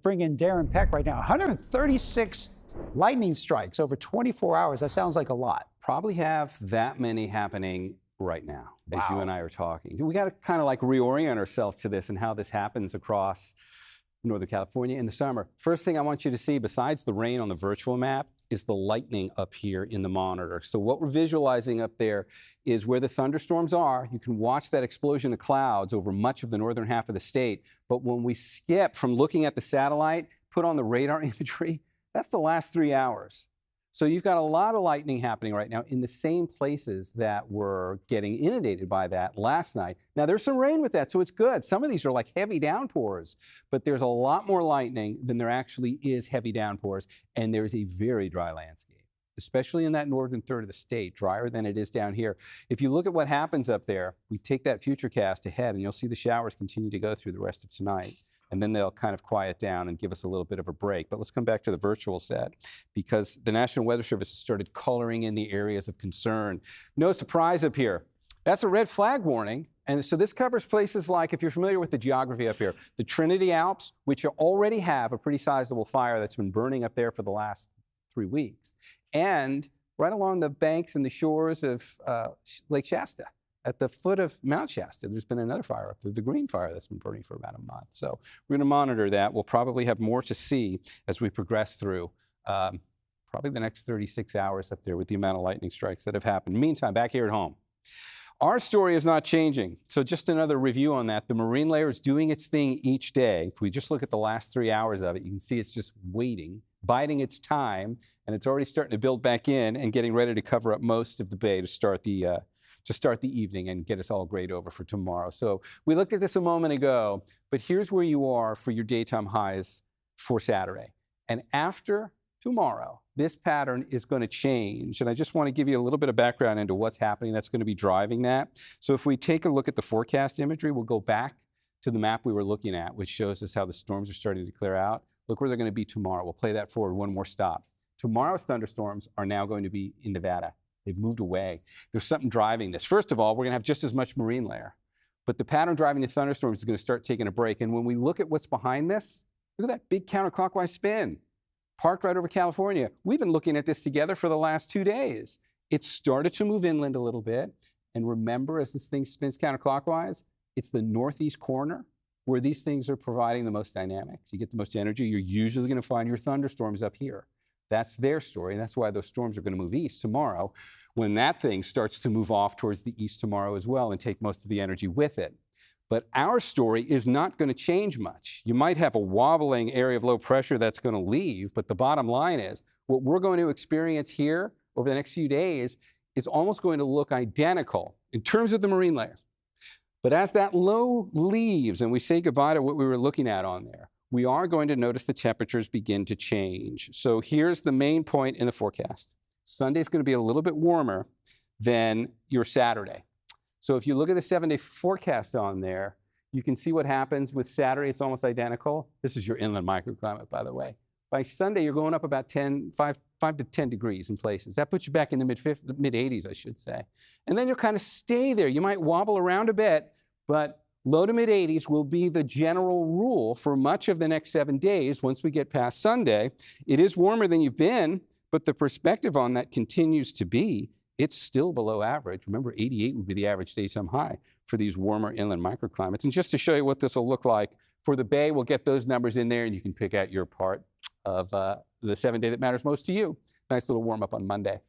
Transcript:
bring in Darren Peck right now. 136 lightning strikes over 24 hours. That sounds like a lot. Probably have that many happening right now as Wow. you and I are talking. We got to kind of like reorient ourselves to this and how this happens across Northern California in the summer. First thing I want you to see, besides the rain on the virtual map, is the lightning up here in the monitor. So what we're visualizing up there is where the thunderstorms are. You can watch that explosion of clouds over much of the northern half of the state. But when we skip from looking at the satellite, put on the radar imagery, that's the last 3 hours. So you've got a lot of lightning happening right now in the same places that were getting inundated by that last night. Now, there's some rain with that, so it's good. Some of these are like heavy downpours, but there's a lot more lightning than there actually is heavy downpours, and there's a very dry landscape, especially in that northern third of the state, drier than it is down here. If you look at what happens up there, we take that futurecast ahead, and you'll see the showers continue to go through the rest of tonight. And then they'll kind of quiet down and give us a little bit of a break. But let's come back to the virtual set, because the National Weather Service has started coloring in the areas of concern. No surprise up here. That's a red flag warning. And so this covers places like, if you're familiar with the geography up here, the Trinity Alps, which already have a pretty sizable fire that's been burning up there for the last 3 weeks, and right along the banks and the shores of Lake Shasta. At the foot of Mount Shasta, there's been another fire up there, the Green Fire, that's been burning for about a month. So we're going to monitor that. We'll probably have more to see as we progress through probably the next 36 hours up there with the amount of lightning strikes that have happened. Meantime, back here at home, our story is not changing. So just another review on that. The marine layer is doing its thing each day. If we just look at the last 3 hours of it, you can see it's just waiting, biding its time, and it's already starting to build back in and getting ready to cover up most of the bay to start the evening and get us all great over for tomorrow. So we looked at this a moment ago, but here's where you are for your daytime highs for Saturday. And after tomorrow, this pattern is going to change. And I just want to give you a little bit of background into what's happening that's going to be driving that. So if we take a look at the forecast imagery, we'll go back to the map we were looking at, which shows us how the storms are starting to clear out. Look where they're going to be tomorrow. We'll play that forward one more stop. Tomorrow's thunderstorms are now going to be in Nevada. They've moved away. There's something driving this. First of all, we're going to have just as much marine layer, but the pattern driving the thunderstorms is going to start taking a break. And when we look at what's behind this, look at that big counterclockwise spin parked right over California. We've been looking at this together for the last 2 days. It started to move inland a little bit. And remember, as this thing spins counterclockwise, it's the northeast corner where these things are providing the most dynamics. You get the most energy. You're usually going to find your thunderstorms up here. That's their story, and that's why those storms are going to move east tomorrow, when that thing starts to move off towards the east tomorrow as well and take most of the energy with it. But our story is not going to change much. You might have a wobbling area of low pressure that's going to leave, but the bottom line is what we're going to experience here over the next few days is almost going to look identical in terms of the marine layer. But as that low leaves and we say goodbye to what we were looking at on there, we are going to notice the temperatures begin to change. So here's the main point in the forecast. Sunday's going to be a little bit warmer than your Saturday. So if you look at the 7-day forecast on there, you can see what happens with Saturday. It's almost identical. This is your inland microclimate, by the way. By Sunday, you're going up about 5 to 10 degrees in places. That puts you back in the mid-80s, I should say. And then you'll kind of stay there. You might wobble around a bit, but low to mid-80s will be the general rule for much of the next 7 days once we get past Sunday. It is warmer than you've been, but the perspective on that continues to be it's still below average. Remember, 88 would be the average daytime high for these warmer inland microclimates. And just to show you what this will look like for the bay, we'll get those numbers in there and you can pick out your part of the 7 day that matters most to you. Nice little warm up on Monday.